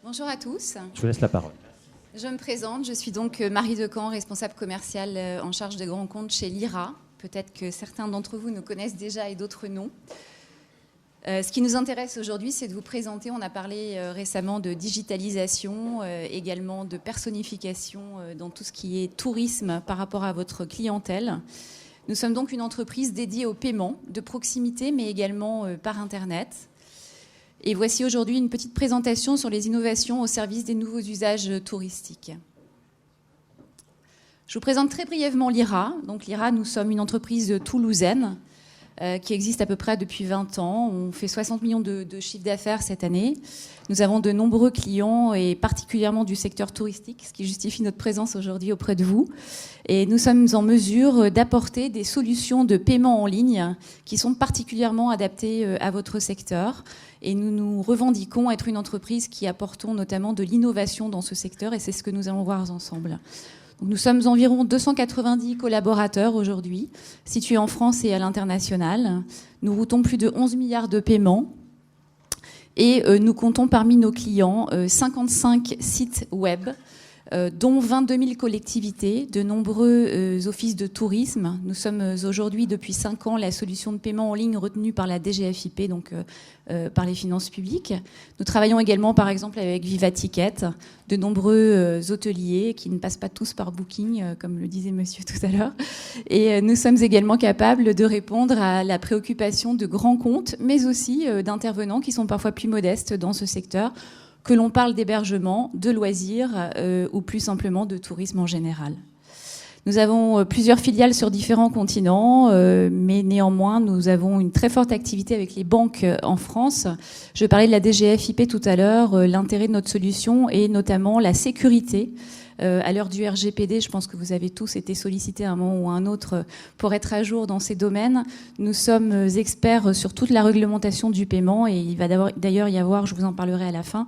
Bonjour à tous. Je vous laisse la parole. Je me présente, je suis donc Marie Decamp, responsable commerciale en charge des grands comptes chez Lyra. Peut-être que certains d'entre vous nous connaissent déjà et d'autres non. Ce qui nous intéresse aujourd'hui, c'est de vous présenter, on a parlé récemment de digitalisation, également de personnification dans tout ce qui est tourisme par rapport à votre clientèle. Nous sommes donc une entreprise dédiée au paiement de proximité, mais également par Internet. Et voici aujourd'hui une petite présentation sur les innovations au service des nouveaux usages touristiques. Je vous présente très brièvement Lyra. Donc Lyra, nous sommes une entreprise toulousaine qui existe à peu près depuis 20 ans. On fait 60 millions de chiffre d'affaires cette année. Nous avons de nombreux clients et particulièrement du secteur touristique, ce qui justifie notre présence aujourd'hui auprès de vous. Et nous sommes en mesure d'apporter des solutions de paiement en ligne qui sont particulièrement adaptées à votre secteur. Et nous nous revendiquons être une entreprise qui apportons notamment de l'innovation dans ce secteur et c'est ce que nous allons voir ensemble. Donc nous sommes environ 290 collaborateurs aujourd'hui, situés en France et à l'international. Nous routons plus de 11 milliards de paiements et nous comptons parmi nos clients 55 sites web, dont 22 000 collectivités, de nombreux offices de tourisme. Nous sommes aujourd'hui, depuis 5 ans, la solution de paiement en ligne retenue par la DGFiP, donc par les finances publiques. Nous travaillons également, par exemple, avec Vivaticket, de nombreux hôteliers qui ne passent pas tous par Booking, comme le disait monsieur tout à l'heure. Et nous sommes également capables de répondre à la préoccupation de grands comptes, mais aussi d'intervenants qui sont parfois plus modestes dans ce secteur, que l'on parle d'hébergement, de loisirs ou plus simplement de tourisme en général. Nous avons plusieurs filiales sur différents continents, mais néanmoins, nous avons une très forte activité avec les banques en France. Je parlais de la DGFiP tout à l'heure, l'intérêt de notre solution et notamment la sécurité. À l'heure du RGPD, je pense que vous avez tous été sollicités à un moment ou à un autre pour être à jour dans ces domaines. Nous sommes experts sur toute la réglementation du paiement et il va d'ailleurs y avoir, je vous en parlerai à la fin,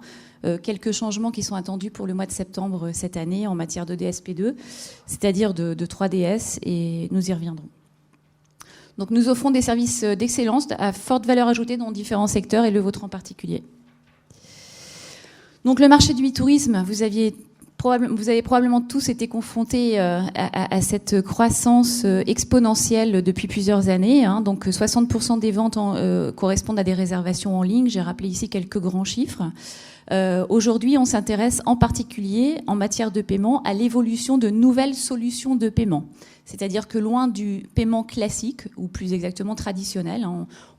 quelques changements qui sont attendus pour le mois de septembre cette année en matière de DSP2, c'est-à-dire de 3DS, et nous y reviendrons. Donc nous offrons des services d'excellence à forte valeur ajoutée dans différents secteurs et le vôtre en particulier. Donc le marché du e-tourisme, vous avez probablement tous été confrontés à cette croissance exponentielle depuis plusieurs années. Donc 60% des ventes correspondent à des réservations en ligne. J'ai rappelé ici quelques grands chiffres. Aujourd'hui, on s'intéresse en particulier, en matière de paiement, à l'évolution de nouvelles solutions de paiement. C'est-à-dire que loin du paiement classique, ou plus exactement traditionnel,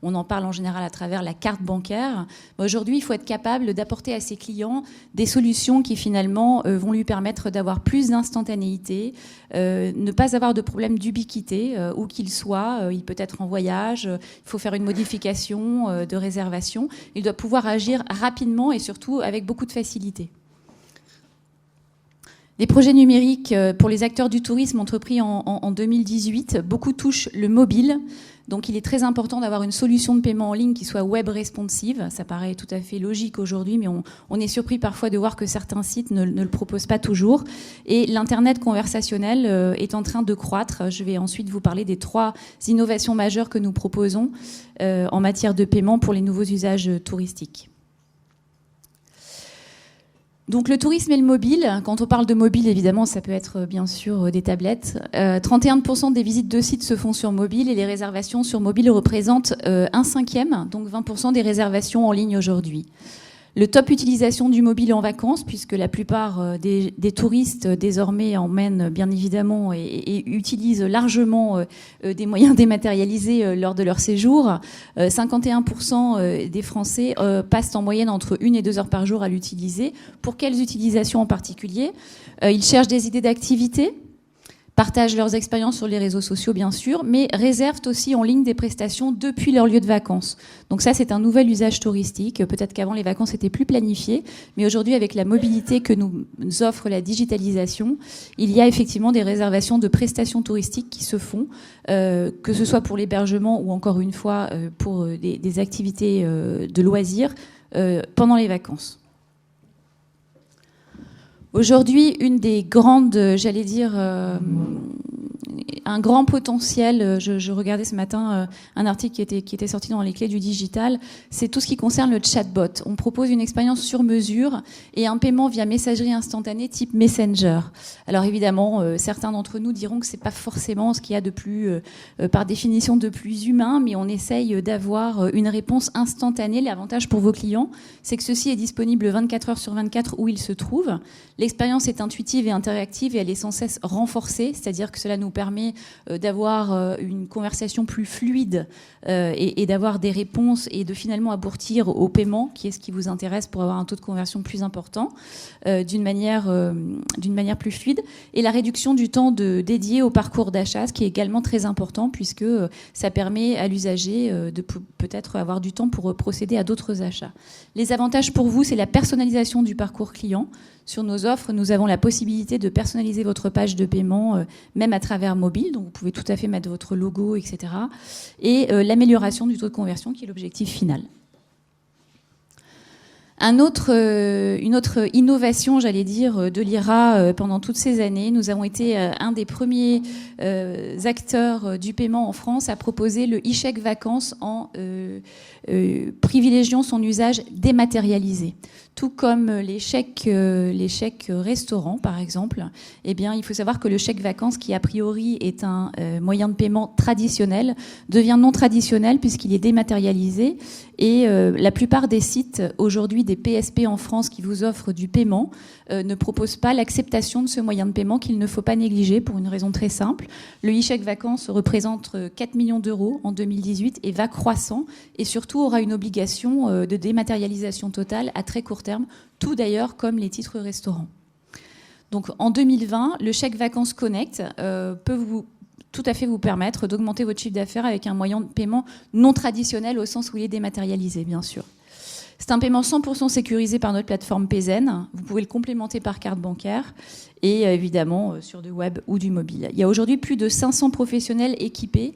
on en parle en général à travers la carte bancaire, aujourd'hui, il faut être capable d'apporter à ses clients des solutions qui finalement vont lui permettre d'avoir plus d'instantanéité, ne pas avoir de problème d'ubiquité, où qu'il soit. Il peut être en voyage, il faut faire une modification de réservation. Il doit pouvoir agir rapidement et surtout avec beaucoup de facilité. Les projets numériques pour les acteurs du tourisme entrepris en 2018, beaucoup touchent le mobile. Donc il est très important d'avoir une solution de paiement en ligne qui soit web responsive. Ça paraît tout à fait logique aujourd'hui, mais on est surpris parfois de voir que certains sites ne le proposent pas toujours. Et l'Internet conversationnel est en train de croître. Je vais ensuite vous parler des 3 innovations majeures que nous proposons en matière de paiement pour les nouveaux usages touristiques. Donc le tourisme et le mobile, quand on parle de mobile, évidemment, ça peut être bien sûr des tablettes. 31% des visites de sites se font sur mobile et les réservations sur mobile représentent 1/5, donc 20% des réservations en ligne aujourd'hui. Le top utilisation du mobile en vacances, puisque la plupart des touristes désormais emmènent bien évidemment et utilisent largement des moyens dématérialisés lors de leur séjour. 51% des Français passent en moyenne entre 1 et 2 heures par jour à l'utiliser. Pour quelles utilisations en particulier ? Ils cherchent des idées d'activités, partagent leurs expériences sur les réseaux sociaux, bien sûr, mais réservent aussi en ligne des prestations depuis leur lieu de vacances. Donc ça, c'est un nouvel usage touristique. Peut-être qu'avant, les vacances étaient plus planifiées, mais aujourd'hui, avec la mobilité que nous offre la digitalisation, il y a effectivement des réservations de prestations touristiques qui se font, que ce soit pour l'hébergement ou encore une fois pour des activités de loisirs pendant les vacances. Aujourd'hui, une des grandes, un grand potentiel. Je regardais ce matin un article qui était sorti dans les clés du digital. C'est tout ce qui concerne le chatbot. On propose une expérience sur mesure et un paiement via messagerie instantanée type Messenger. Alors évidemment, certains d'entre nous diront que c'est pas forcément ce qu'il y a de plus, par définition, de plus humain, mais on essaye d'avoir une réponse instantanée. L'avantage pour vos clients, c'est que ceci est disponible 24 heures sur 24 où ils se trouvent. L'expérience est intuitive et interactive et elle est sans cesse renforcée, c'est-à-dire que cela nous permet d'avoir une conversation plus fluide et d'avoir des réponses et de finalement aboutir au paiement, qui est ce qui vous intéresse pour avoir un taux de conversion plus important, d'une manière plus fluide. Et la réduction du temps dédié au parcours d'achat, ce qui est également très important puisque ça permet à l'usager de peut-être avoir du temps pour procéder à d'autres achats. Les avantages pour vous, c'est la personnalisation du parcours client. Sur nos offres, nous avons la possibilité de personnaliser votre page de paiement, même à travers mobile. Donc, vous pouvez tout à fait mettre votre logo, etc. Et l'amélioration du taux de conversion, qui est l'objectif final. Une autre innovation, j'allais dire, de l'IRA pendant toutes ces années. Nous avons été un des premiers acteurs du paiement en France à proposer le e-chèque vacances en privilégiant son usage dématérialisé. Tout comme les chèques restaurants, par exemple, eh bien, il faut savoir que le chèque vacances, qui a priori est un moyen de paiement traditionnel, devient non traditionnel puisqu'il est dématérialisé. Et la plupart des sites aujourd'hui des PSP en France qui vous offrent du paiement ne proposent pas l'acceptation de ce moyen de paiement qu'il ne faut pas négliger pour une raison très simple. Le e-chèque vacances représente 4 millions d'euros en 2018 et va croissant et surtout aura une obligation de dématérialisation totale à très court terme, tout d'ailleurs comme les titres restaurants. Donc en 2020, le chèque vacances Connect peut tout à fait vous permettre d'augmenter votre chiffre d'affaires avec un moyen de paiement non traditionnel au sens où il est dématérialisé, bien sûr. C'est un paiement 100% sécurisé par notre plateforme Payzen. Vous pouvez le complémenter par carte bancaire et évidemment sur du web ou du mobile. Il y a aujourd'hui plus de 500 professionnels équipés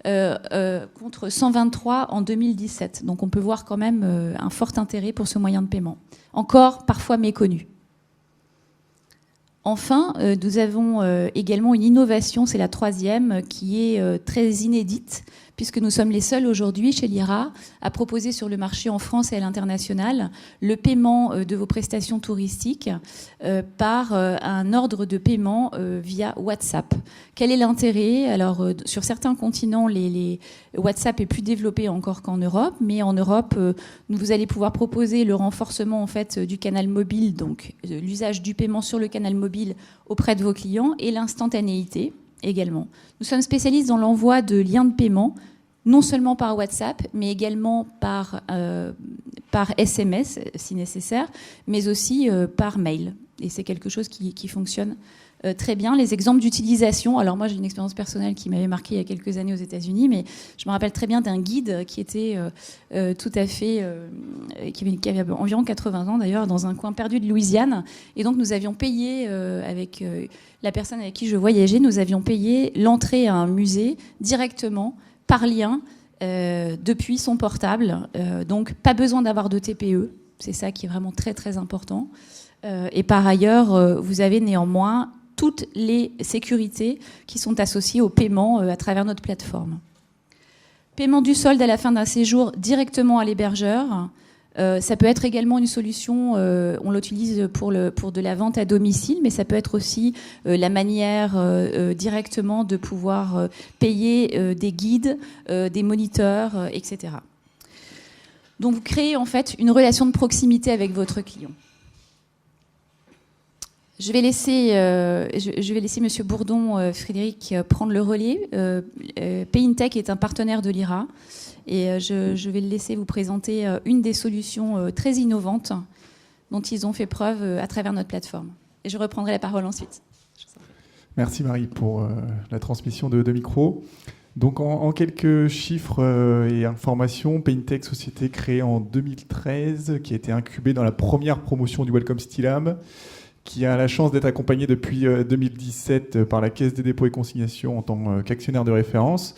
contre 123 en 2017. Donc on peut voir quand même un fort intérêt pour ce moyen de paiement. Encore parfois méconnu. Enfin, nous avons également une innovation, c'est la troisième, qui est très inédite, puisque nous sommes les seuls aujourd'hui chez l'IRA à proposer sur le marché en France et à l'international le paiement de vos prestations touristiques par un ordre de paiement via WhatsApp. Quel est l'intérêt ? Alors, sur certains continents, les WhatsApp est plus développé encore qu'en Europe, mais en Europe, vous allez pouvoir proposer le renforcement en fait du canal mobile, donc l'usage du paiement sur le canal mobile auprès de vos clients et l'instantanéité également. Nous sommes spécialistes dans l'envoi de liens de paiement, non seulement par WhatsApp, mais également par SMS, si nécessaire, mais aussi par mail. Et c'est quelque chose qui fonctionne très bien. Les exemples d'utilisation, alors moi j'ai une expérience personnelle qui m'avait marqué il y a quelques années aux États-Unis, mais je me rappelle très bien d'un guide qui était tout à fait, qui avait environ 80 ans d'ailleurs, dans un coin perdu de Louisiane. Et donc nous avions payé avec la personne avec qui je voyageais, nous avions payé l'entrée à un musée directement par lien depuis son portable. Donc pas besoin d'avoir de TPE, c'est ça qui est vraiment très très important. Et par ailleurs, vous avez néanmoins toutes les sécurités qui sont associées au paiement à travers notre plateforme. Paiement du solde à la fin d'un séjour directement à l'hébergeur. Ça peut être également une solution, on l'utilise pour de la vente à domicile, mais ça peut être aussi la manière directement de pouvoir payer des guides, des moniteurs, etc. Donc vous créez en fait une relation de proximité avec votre client. Je vais laisser M. Bourdon, Frédéric, prendre le relais. Payintech est un partenaire de l'IRA et je vais le laisser vous présenter une des solutions très innovantes dont ils ont fait preuve à travers notre plateforme. Et je reprendrai la parole ensuite. Merci Marie pour la transmission de micro. Donc en quelques chiffres et informations, Payintech, société créée en 2013, qui a été incubée dans la première promotion du Welcome Stilam, qui a la chance d'être accompagné depuis 2017 par la Caisse des dépôts et consignations en tant qu'actionnaire de référence,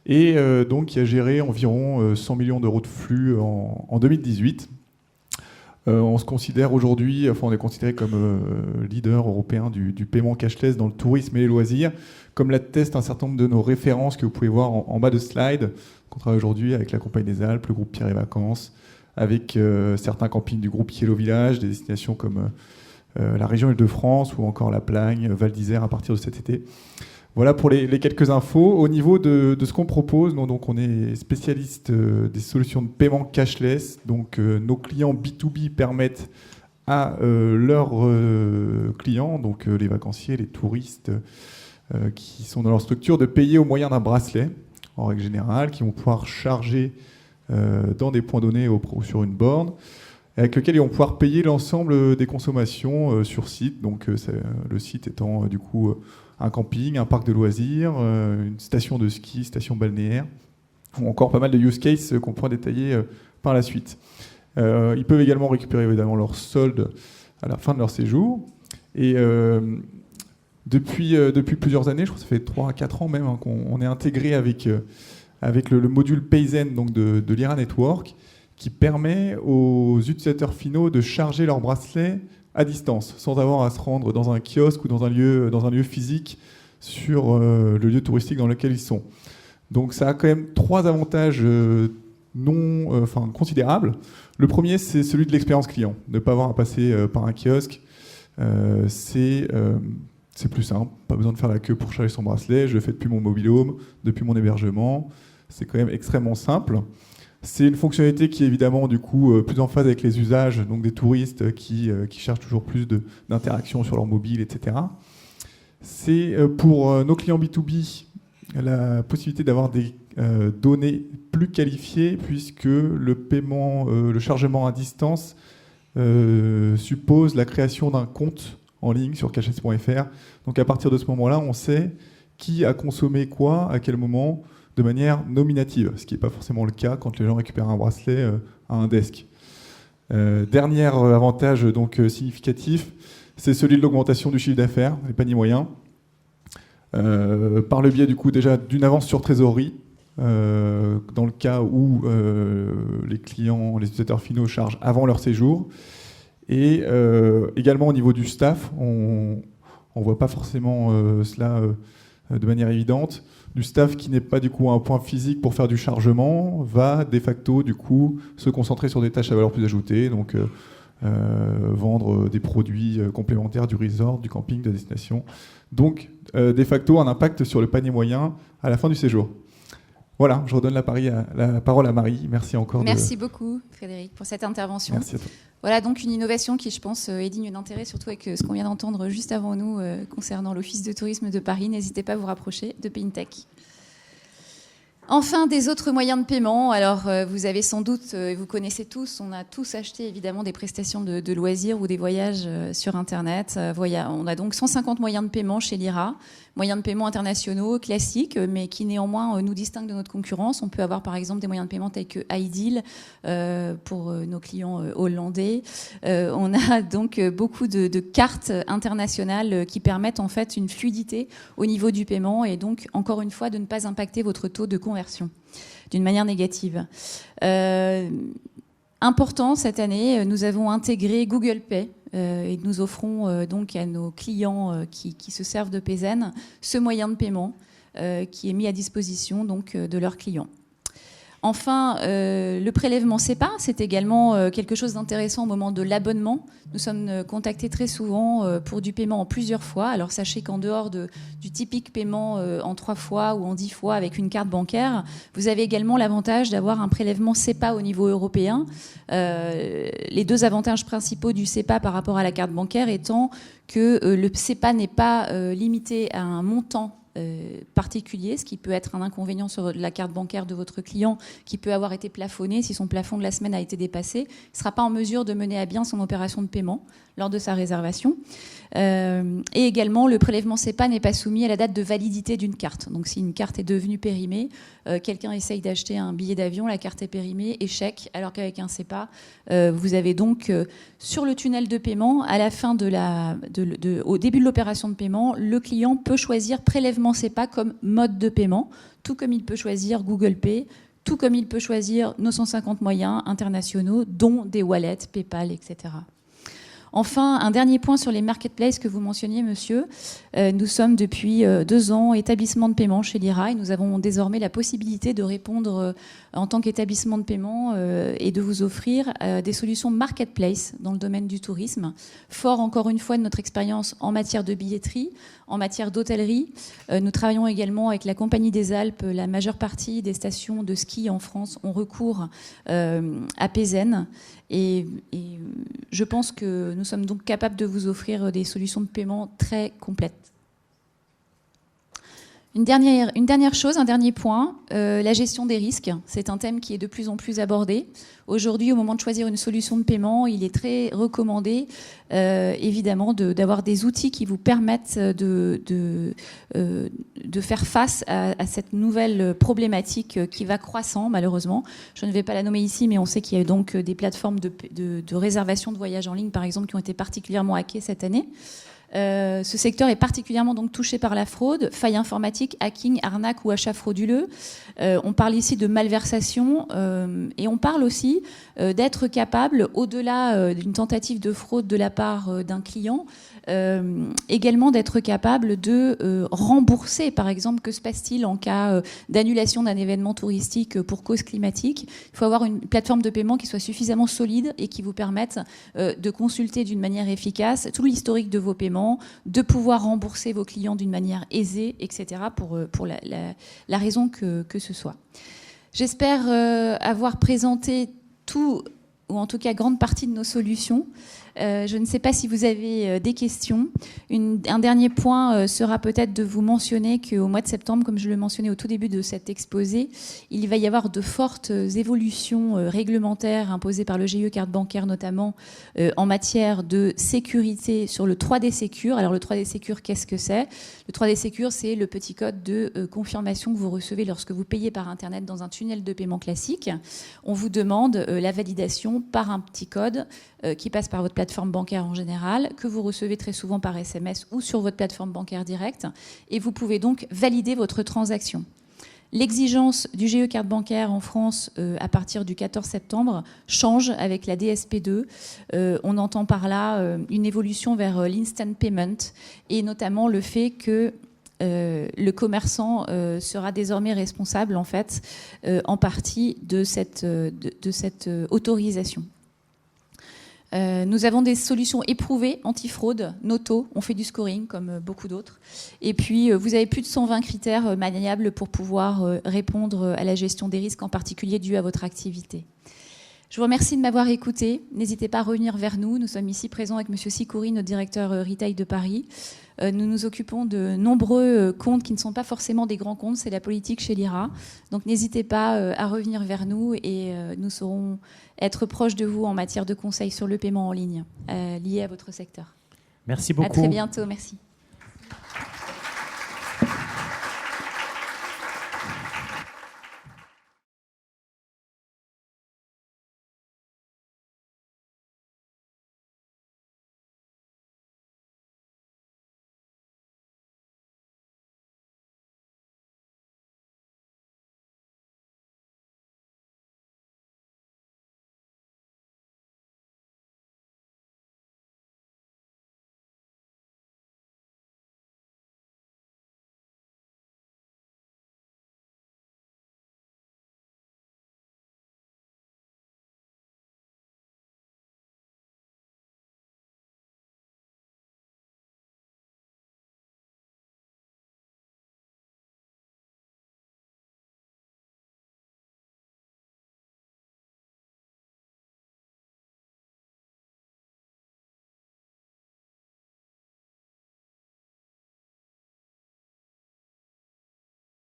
et donc qui a géré environ 100 millions d'euros de flux en 2018. On se considère aujourd'hui, on est considéré comme leader européen du paiement cashless dans le tourisme et les loisirs, comme l'attestent un certain nombre de nos références que vous pouvez voir en bas de slide. On travaille aujourd'hui avec la Compagnie des Alpes, le groupe Pierre et Vacances, avec certains campings du groupe Yellow Village, des destinations comme la région Île-de-France ou encore la Plagne, Val d'Isère à partir de cet été. Voilà pour les quelques infos. Au niveau de ce qu'on propose, donc on est spécialiste des solutions de paiement cashless. Donc nos clients B2B permettent à leurs clients, donc les vacanciers, les touristes qui sont dans leur structure, de payer au moyen d'un bracelet, en règle générale, qui vont pouvoir charger dans des points donnés ou sur une borne, avec lequel ils vont pouvoir payer l'ensemble des consommations sur site. Donc le site étant du coup un camping, un parc de loisirs, une station de ski, station balnéaire, ou encore pas mal de use cases qu'on pourra détailler par la suite. Ils peuvent également récupérer évidemment leur solde à la fin de leur séjour. Et depuis plusieurs années, je crois que ça fait 3 à 4 ans même, qu'on est intégré avec le module Payzen donc de Lyra Network, qui permet aux utilisateurs finaux de charger leur bracelet à distance, sans avoir à se rendre dans un kiosque ou dans un lieu physique sur le lieu touristique dans lequel ils sont. Donc ça a quand même 3 avantages considérables. Le premier, c'est celui de l'expérience client. Ne pas avoir à passer par un kiosque, c'est plus simple. Pas besoin de faire la queue pour charger son bracelet. Je le fais depuis mon mobile home, depuis mon hébergement. C'est quand même extrêmement simple. C'est une fonctionnalité qui est évidemment du coup plus en phase avec les usages, donc des touristes qui cherchent toujours plus d'interactions sur leur mobile, etc. C'est pour nos clients B2B la possibilité d'avoir des données plus qualifiées, puisque le paiement, le chargement à distance suppose la création d'un compte en ligne sur cashless.fr. Donc à partir de ce moment-là, on sait qui a consommé quoi, à quel moment, de manière nominative, ce qui n'est pas forcément le cas quand les gens récupèrent un bracelet à un desk. Dernier avantage donc significatif, c'est celui de l'augmentation du chiffre d'affaires, les paniers moyens, par le biais du coup déjà d'une avance sur trésorerie, dans le cas où les clients, les utilisateurs finaux chargent avant leur séjour, et également au niveau du staff, on ne voit pas forcément cela de manière évidente. Du staff qui n'est pas du coup un point physique pour faire du chargement va de facto du coup se concentrer sur des tâches à valeur plus ajoutée, donc vendre des produits complémentaires du resort, du camping, de destination. Donc de facto un impact sur le panier moyen à la fin du séjour. Voilà, je redonne la parole à Marie. Merci encore. Merci beaucoup Frédéric pour cette intervention. Merci à toi. Voilà donc une innovation qui, je pense, est digne d'intérêt, surtout avec ce qu'on vient d'entendre juste avant nous concernant l'Office de tourisme de Paris. N'hésitez pas à vous rapprocher de PayNtech. Enfin, des autres moyens de paiement. Alors, vous avez sans doute, vous connaissez tous, on a tous acheté évidemment des prestations de loisirs ou des voyages sur Internet. On a donc 150 moyens de paiement chez Lyra. Moyens de paiement internationaux, classiques, mais qui néanmoins nous distinguent de notre concurrence. On peut avoir par exemple des moyens de paiement tels que iDeal pour nos clients hollandais. On a donc beaucoup de cartes internationales qui permettent en fait une fluidité au niveau du paiement et donc encore une fois de ne pas impacter votre taux de conversion d'une manière négative. Important cette année, nous avons intégré Google Pay et nous offrons donc à nos clients qui se servent de Payzen ce moyen de paiement qui est mis à disposition donc de leurs clients. Enfin, le prélèvement SEPA, c'est également quelque chose d'intéressant au moment de l'abonnement. Nous sommes contactés très souvent pour du paiement en plusieurs fois. Alors sachez qu'en dehors du typique paiement en 3 fois ou en 10 fois avec une carte bancaire, vous avez également l'avantage d'avoir un prélèvement SEPA au niveau européen. Les 2 avantages principaux du SEPA par rapport à la carte bancaire étant que le SEPA n'est pas limité à un montant particulier, ce qui peut être un inconvénient sur la carte bancaire de votre client qui peut avoir été plafonné. Si son plafond de la semaine a été dépassé, il ne sera pas en mesure de mener à bien son opération de paiement lors de sa réservation. Et également, le prélèvement SEPA n'est pas soumis à la date de validité d'une carte. Donc si une carte est devenue périmée, quelqu'un essaye d'acheter un billet d'avion, la carte est périmée, échec, alors qu'avec un SEPA, vous avez donc sur le tunnel de paiement, à la fin au début de l'opération de paiement, le client peut choisir prélèvement SEPA comme mode de paiement, tout comme il peut choisir Google Pay tout comme il peut choisir nos 150 moyens internationaux, dont des wallets, PayPal, etc. Enfin, un dernier point sur les marketplaces que vous mentionniez, monsieur. Nous sommes depuis 2 ans établissement de paiement chez l'IRA et nous avons désormais la possibilité de répondre en tant qu'établissement de paiement et de vous offrir des solutions marketplace dans le domaine du tourisme. Fort, encore une fois, de notre expérience en matière de billetterie, en matière d'hôtellerie. Nous travaillons également avec la Compagnie des Alpes. La majeure partie des stations de ski en France ont recours à Pézen. Et je pense que nous sommes donc capables de vous offrir des solutions de paiement très complètes. Une dernière chose, un dernier point, la gestion des risques. C'est un thème qui est de plus en plus abordé. Aujourd'hui, au moment de choisir une solution de paiement, il est très recommandé, évidemment, d'avoir des outils qui vous permettent de faire face à cette nouvelle problématique qui va croissant, malheureusement. Je ne vais pas la nommer ici, mais on sait qu'il y a donc des plateformes de réservation de voyages en ligne, par exemple, qui ont été particulièrement hackées cette année. Ce secteur est particulièrement donc touché par la fraude, failles informatiques, hacking, arnaque ou achat frauduleux. On parle ici de malversation et on parle aussi d'être capable, au-delà d'une tentative de fraude de la part d'un client, également d'être capable de rembourser. Par exemple, que se passe-t-il en cas d'annulation d'un événement touristique pour cause climatique? Il faut avoir une plateforme de paiement qui soit suffisamment solide et qui vous permette de consulter d'une manière efficace tout l'historique de vos paiements, de pouvoir rembourser vos clients d'une manière aisée, etc., pour la raison que ce soit. J'espère avoir présenté tout, ou en tout cas grande partie de nos solutions. Je ne sais pas si vous avez des questions. Un dernier point sera peut-être de vous mentionner qu'au mois de septembre, comme je le mentionnais au tout début de cet exposé, il va y avoir de fortes évolutions réglementaires imposées par le GIE Carte Bancaire, notamment en matière de sécurité sur le 3D Secure. Alors le 3D Secure, qu'est-ce que c'est? Le 3D Secure, c'est le petit code de confirmation que vous recevez lorsque vous payez par Internet dans un tunnel de paiement classique. On vous demande la validation par un petit code qui passe par votre plateforme bancaire en général, que vous recevez très souvent par SMS ou sur votre plateforme bancaire directe, et vous pouvez donc valider votre transaction. L'exigence du GE Carte Bancaire en France à partir du 14 septembre change avec la DSP2. On entend par là une évolution vers l'instant payment et notamment le fait que le commerçant sera désormais responsable en fait en partie de cette autorisation. Nous avons des solutions éprouvées, anti-fraude, Noto, on fait du scoring comme beaucoup d'autres. Et puis, vous avez plus de 120 critères maniables pour pouvoir répondre à la gestion des risques, en particulier dus à votre activité. Je vous remercie de m'avoir écouté. N'hésitez pas à revenir vers nous. Nous sommes ici présents avec M. Sikouri, notre directeur retail de Paris. Nous nous occupons de nombreux comptes qui ne sont pas forcément des grands comptes. C'est la politique chez l'IRA. Donc n'hésitez pas à revenir vers nous et nous saurons être proches de vous en matière de conseils sur le paiement en ligne lié à votre secteur. Merci beaucoup. À très bientôt. Merci.